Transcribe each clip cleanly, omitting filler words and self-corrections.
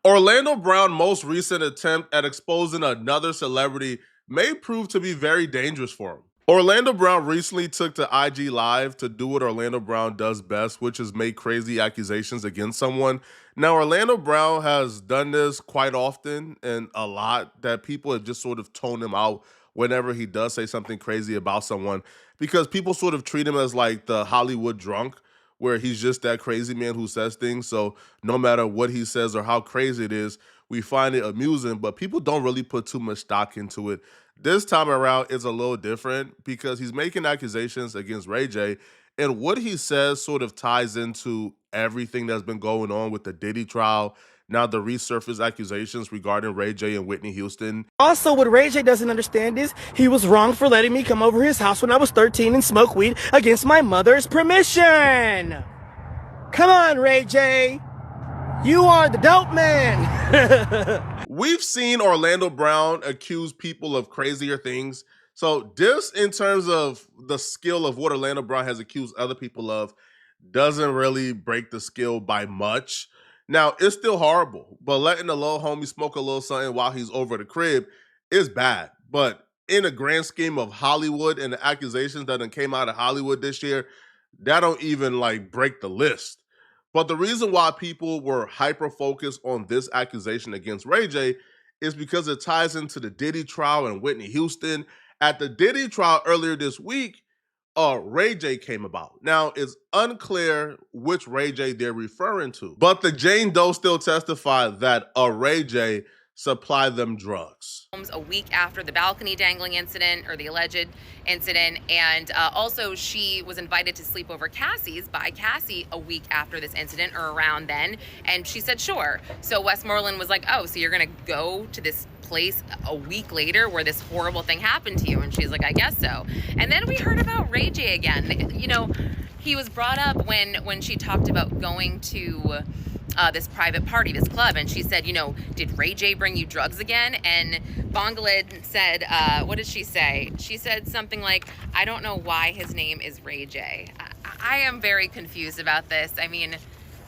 Orlando Brown's most recent attempt at exposing another celebrity may prove to be very dangerous for him. Orlando Brown recently took to IG Live to do what Orlando Brown does best, which is make crazy accusations against someone. Now, Orlando Brown has done this quite often and a lot, that people have just sort of toned him out whenever he does say something crazy about someone, because people sort of treat him as like the Hollywood drunk, where he's just that crazy man who says things. So no matter what he says or how crazy it is, we find it amusing, but people don't really put too much stock into it. This time around, it's a little different because he's making accusations against Ray J, and what he says sort of ties into everything that's been going on with the Diddy trial. Now, the resurfaced accusations regarding Ray J and Whitney Houston. Also, what Ray J doesn't understand is he was wrong for letting me come over his house when I was 13 and smoke weed against my mother's permission. Come on, Ray J. You are the dope man. We've seen Orlando Brown accuse people of crazier things. So this, in terms of the skill of what Orlando Brown has accused other people of, doesn't really break the skill by much. Now, it's still horrible, but letting the little homie smoke a little something while he's over the crib is bad. But in the grand scheme of Hollywood and the accusations that done came out of Hollywood this year, that don't even like break the list. But the reason why people were hyper-focused on this accusation against Ray J is because it ties into the Diddy trial and Whitney Houston. At the Diddy trial earlier this week, Ray J came about. Now, it's unclear which Ray J they're referring to, but the Jane Doe still testified that Ray J supplied them drugs. A week after the balcony dangling incident, or the alleged incident, and also she was invited to sleep over Cassie's by Cassie a week after this incident, or around then, and she said sure. So Westmoreland was like, oh, so you're gonna go to this place a week later where this horrible thing happened to you? And she's like, I guess so. And then we heard about Ray J again. You know, he was brought up when she talked about going to this private party, this club, and she said, you know, did Ray J bring you drugs again? And Bongalid said, what did she say? She said something like, I don't know why his name is Ray J. I am very confused about this. I mean,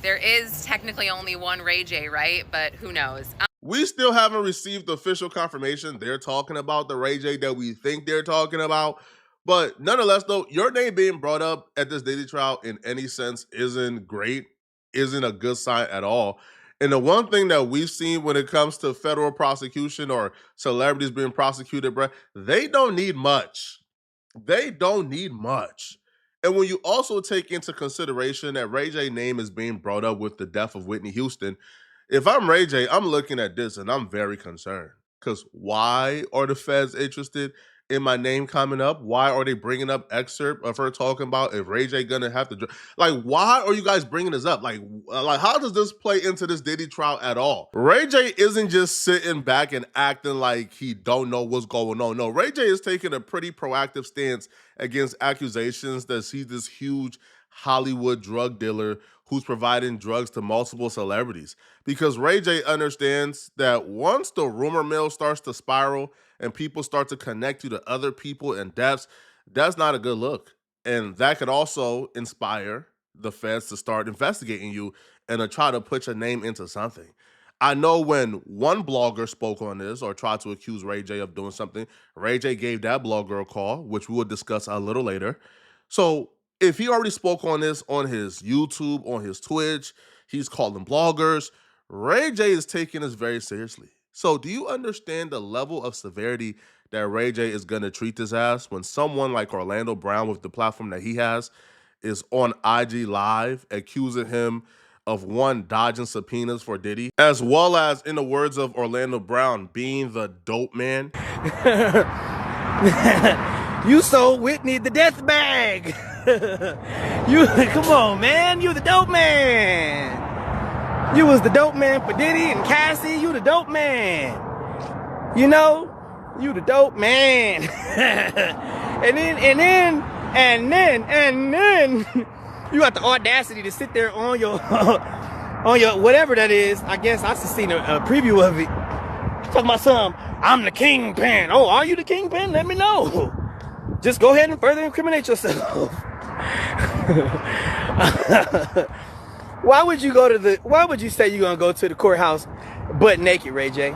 there is technically only one Ray J, right? But who knows? We still haven't received official confirmation they're talking about the Ray J that we think they're talking about. But nonetheless, though, your name being brought up at this Diddy trial in any sense isn't great, isn't a good sign at all. And the one thing that we've seen when it comes to federal prosecution or celebrities being prosecuted, bro, they don't need much. They don't need much. And when you also take into consideration that Ray J's name is being brought up with the death of Whitney Houston, if I'm Ray J, I'm looking at this and I'm very concerned. Because why are the feds interested in my name coming up? Why are they bringing up excerpt of her talking about if Ray J gonna have to, like, why are you guys bringing this up? Like how does this play into this Diddy trial at all? Ray J isn't just sitting back and acting like he don't know what's going on. No, Ray J is taking a pretty proactive stance against accusations that he's this huge Hollywood drug dealer who's providing drugs to multiple celebrities. Because Ray J understands that once the rumor mill starts to spiral and people start to connect you to other people and deaths, that's not a good look. And that could also inspire the feds to start investigating you and to try to put your name into something. I know when one blogger spoke on this or tried to accuse Ray J of doing something, Ray J gave that blogger a call, which we will discuss a little later. So if he already spoke on this on his YouTube, on his Twitch, he's calling bloggers, Ray J is taking this very seriously. So do you understand the level of severity that Ray J is going to treat this as when someone like Orlando Brown, with the platform that he has, is on IG Live accusing him of, one, dodging subpoenas for Diddy, as well as, in the words of Orlando Brown, being the dope man? You sold Whitney the death bag. Come on, man. You the dope man. You was the dope man for Diddy and Cassie. You the dope man. You know, you the dope man. and then you got the audacity to sit there on your on your whatever that is. I guess I just seen a preview of it. Talking about I'm the kingpin. Oh, are you the kingpin? Let me know. Just go ahead and further incriminate yourself. Why would you say you're gonna go to the courthouse butt naked, Ray J?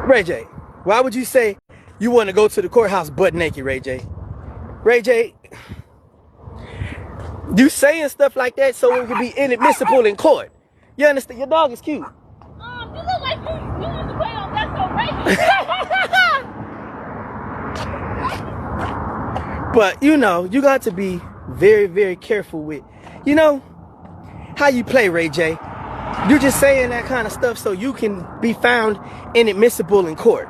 Ray J, why would you say you want to go to the courthouse butt naked, Ray J? Ray J, you saying stuff like that so it can be inadmissible in court. You understand? Your dog is cute. You look like you used to play on That's So Racist. But you know, you got to be very, very careful with, you know, how you play, Ray J. You're just saying that kind of stuff so you can be found inadmissible in court.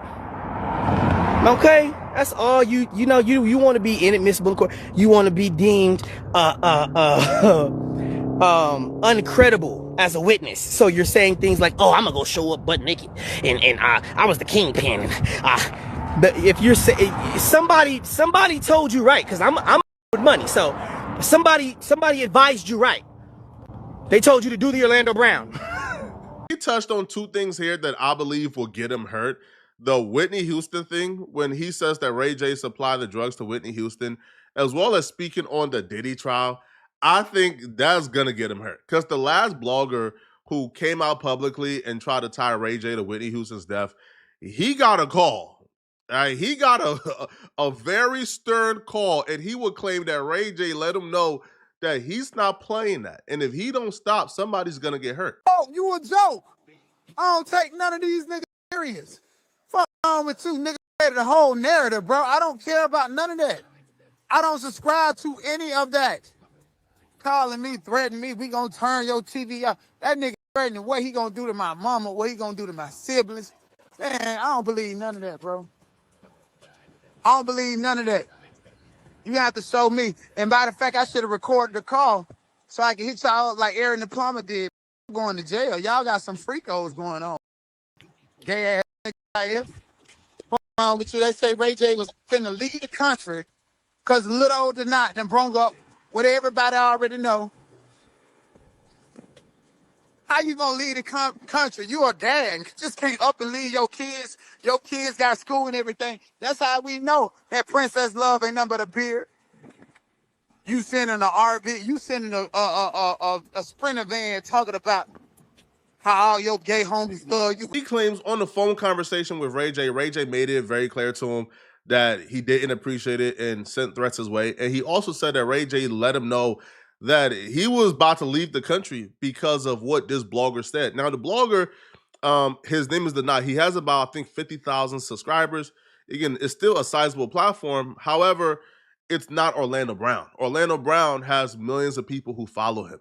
Okay? That's all you know, you want to be inadmissible in court. You want to be deemed uncredible as a witness. So you're saying things like, "Oh, I'm gonna go show up butt naked, and I was the kingpin." But if you're saying somebody told you right, because I'm with money, so somebody advised you right. They told you to do the Orlando Brown. He touched on two things here that I believe will get him hurt. The Whitney Houston thing, when he says that Ray J supplied the drugs to Whitney Houston, as well as speaking on the Diddy trial, I think that's going to get him hurt. Because the last blogger who came out publicly and tried to tie Ray J to Whitney Houston's death, he got a call. He got a very stern call, and he would claim that Ray J let him know that he's not playing that. And if he don't stop, somebody's going to get hurt. Oh, you a joke. I don't take none of these niggas serious. Fuck on with you, niggas created the whole narrative, bro. I don't care about none of that. I don't subscribe to any of that. Calling me, threatening me, we gonna turn your TV off. That nigga threatening what he gonna do to my mama, what he gonna do to my siblings. Man, I don't believe none of that, bro. I don't believe none of that. You have to show me. And by the fact, I should have recorded the call so I can hit y'all up like Aaron the plumber did. I'm going to jail. Y'all got some freakos going on. Gay ass nigga. What's wrong with you? They say Ray J was finna leave the country because little old than not, then brung up what everybody already know. How you gonna leave the country? You a dad. You just can't up and leave your kids. Your kids got school and everything. That's how we know that Princess Love ain't nothing but a beard. You sending an RV, you sending a Sprinter van talking about how all your gay homies love you. He claims on the phone conversation with Ray J made it very clear to him that he didn't appreciate it and sent threats his way. And he also said that Ray J let him know that he was about to leave the country because of what this blogger said. Now, the blogger, his name is Diddy. He has about, I think, 50,000 subscribers. Again, it's still a sizable platform. However, it's not Orlando Brown. Orlando Brown has millions of people who follow him.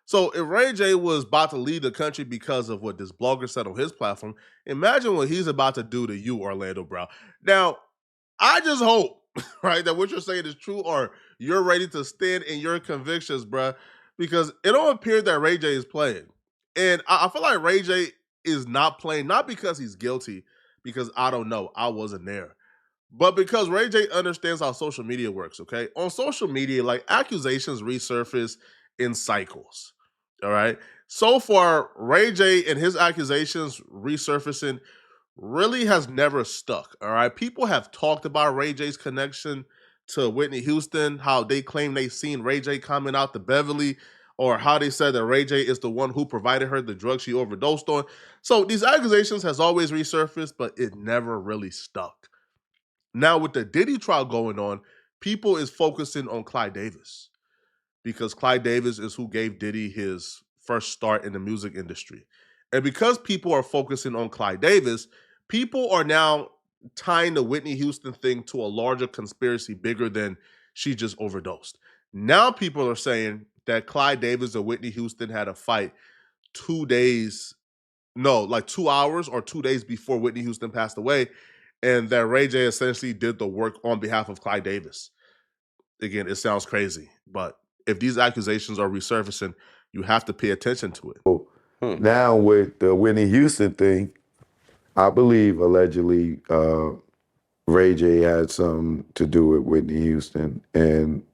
So if Ray J was about to leave the country because of what this blogger said on his platform, imagine what he's about to do to you, Orlando Brown. Now, I just hope, right, that what you're saying is true, or you're ready to stand in your convictions, bruh, because it don't appear that Ray J is playing. And I feel like Ray J is not playing, not because he's guilty, because I don't know, I wasn't there, but because Ray J understands how social media works, okay? On social media, like, accusations resurface in cycles, all right? So far, Ray J and his accusations resurfacing really has never stuck, all right? People have talked about Ray J's connection to Whitney Houston, how they claim they seen Ray J coming out to Beverly, or how they said that Ray J is the one who provided her the drugs she overdosed on. So these accusations has always resurfaced, but it never really stuck. Now with the Diddy trial going on, people is focusing on Clyde Davis, because Clyde Davis is who gave Diddy his first start in the music industry. And because people are focusing on Clyde Davis, people are now tying the Whitney Houston thing to a larger conspiracy bigger than she just overdosed. Now people are saying that Clyde Davis and Whitney Houston had a fight 2 days, no, like 2 hours or 2 days before Whitney Houston passed away, and that Ray J essentially did the work on behalf of Clyde Davis. Again, it sounds crazy, but if these accusations are resurfacing, you have to pay attention to it. Now with the Whitney Houston thing, I believe allegedly Ray J had something to do with Whitney Houston, and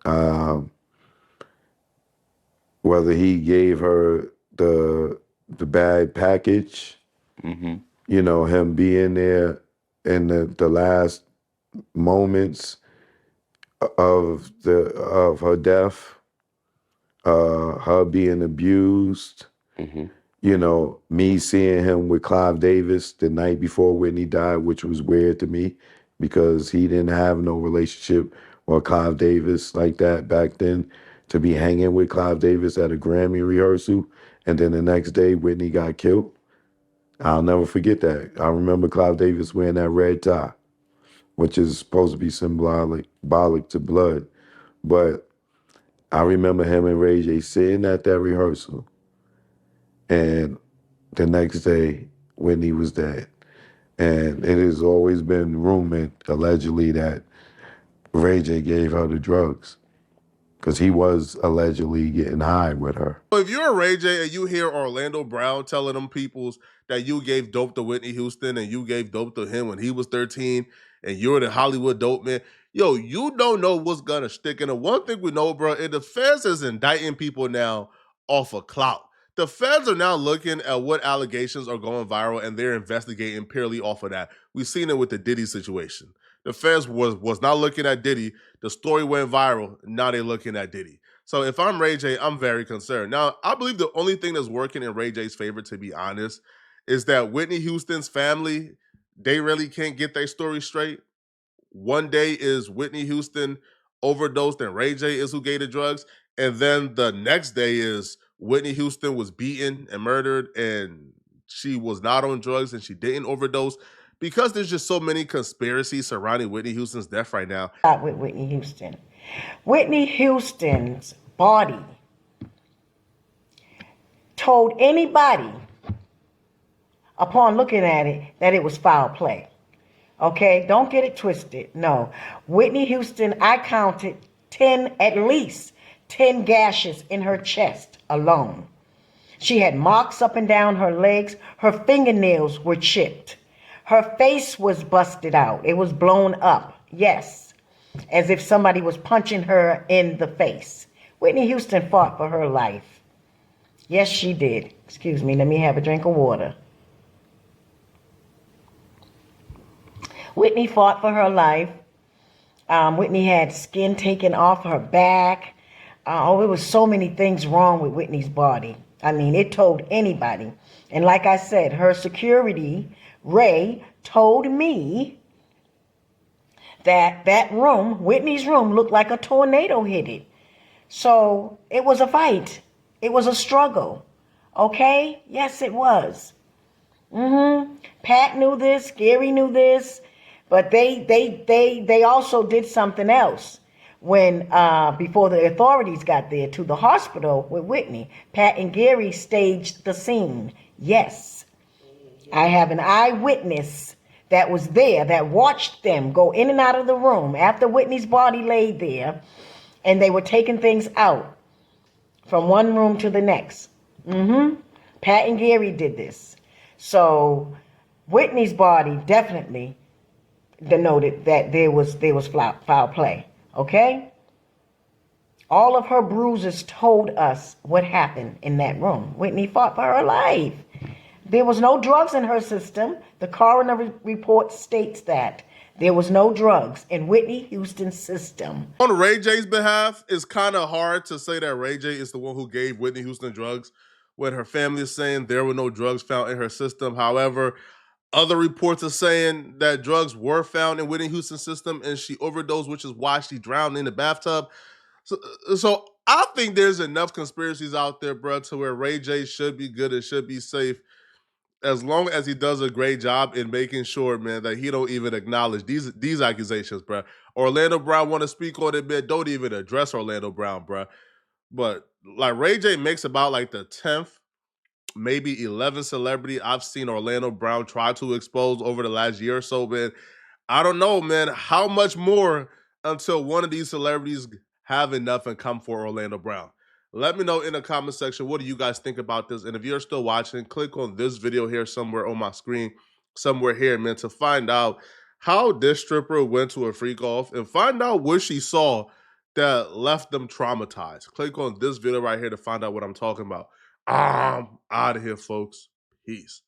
whether he gave her the bad package, you know, him being there in the last moments of her death, her being abused. You know, me seeing him with Clive Davis the night before Whitney died, which was weird to me because he didn't have no relationship with Clive Davis like that back then. To be hanging with Clive Davis at a Grammy rehearsal, and then the next day Whitney got killed. I'll never forget that. I remember Clive Davis wearing that red tie, which is supposed to be symbolic to blood. But I remember him and Ray J sitting at that rehearsal, and the next day, Whitney was dead. And it has always been rumored, allegedly, that Ray J gave her the drugs because he was allegedly getting high with her. If you're a Ray J and you hear Orlando Brown telling them peoples that you gave dope to Whitney Houston and you gave dope to him when he was 13 and you're the Hollywood dope man, yo, you don't know what's gonna stick. And the one thing we know, bro, is the feds is indicting people now off of clout. The feds are now looking at what allegations are going viral and they're investigating purely off of that. We've seen it with the Diddy situation. The feds was not looking at Diddy. The story went viral. Now they're looking at Diddy. So if I'm Ray J, I'm very concerned. Now, I believe the only thing that's working in Ray J's favor, to be honest, is that Whitney Houston's family, they really can't get their story straight. One day is Whitney Houston overdosed and Ray J is who gave the drugs. And then the next day is Whitney Houston was beaten and murdered and she was not on drugs and she didn't overdose. Because there's just so many conspiracies surrounding Whitney Houston's death right now. With Whitney Houston. Whitney Houston's body told anybody upon looking at it that it was foul play. Okay, don't get it twisted. No, Whitney Houston, I counted at least 10 gashes in her chest alone. She had marks up and down her legs. Her fingernails were chipped. Her face was busted out. It was blown up. Yes, as if somebody was punching her in the face. Whitney Houston fought for her life. Yes, she did. Excuse me, let me have a drink of water. Whitney fought for her life. Whitney had skin taken off her back. It was so many things wrong with Whitney's body. I mean, it told anybody. And like I said, her security, Ray, told me that room, Whitney's room, looked like a tornado hit it. So it was a fight. It was a struggle. Okay? Yes, it was. Pat knew this. Gary knew this. But they also did something else when before the authorities got there to the hospital with Whitney. Pat and Gary staged the scene. Yes. I have an eyewitness that was there that watched them go in and out of the room after Whitney's body laid there, and they were taking things out from one room to the next. Pat and Gary did this. So Whitney's body definitely denoted that there was foul play. Okay? All of her bruises told us what happened in that room. Whitney fought for her life. There was no drugs in her system. The coroner report states that there was no drugs in Whitney Houston's system. On Ray J's behalf, it's kind of hard to say that Ray J is the one who gave Whitney Houston drugs when her family is saying there were no drugs found in her system. However, other reports are saying that drugs were found in Whitney Houston's system and she overdosed, which is why she drowned in the bathtub. So I think there's enough conspiracies out there, bro, to where Ray J should be good and should be safe as long as he does a great job in making sure, man, that he don't even acknowledge these accusations, bro. Orlando Brown want to speak on it, man. Don't even address Orlando Brown, bro. But like Ray J makes about like the 10th, maybe 11th celebrity I've seen Orlando Brown try to expose over the last year or so, man. I don't know, man, how much more until one of these celebrities have enough and come for Orlando Brown. Let me know in the comment section, what do you guys think about this? And if you're still watching, click on this video here somewhere on my screen, somewhere here, man, to find out how this stripper went to a freak off and find out what she saw that left them traumatized. Click on this video right here to find out what I'm talking about. I'm out of here, folks. Peace.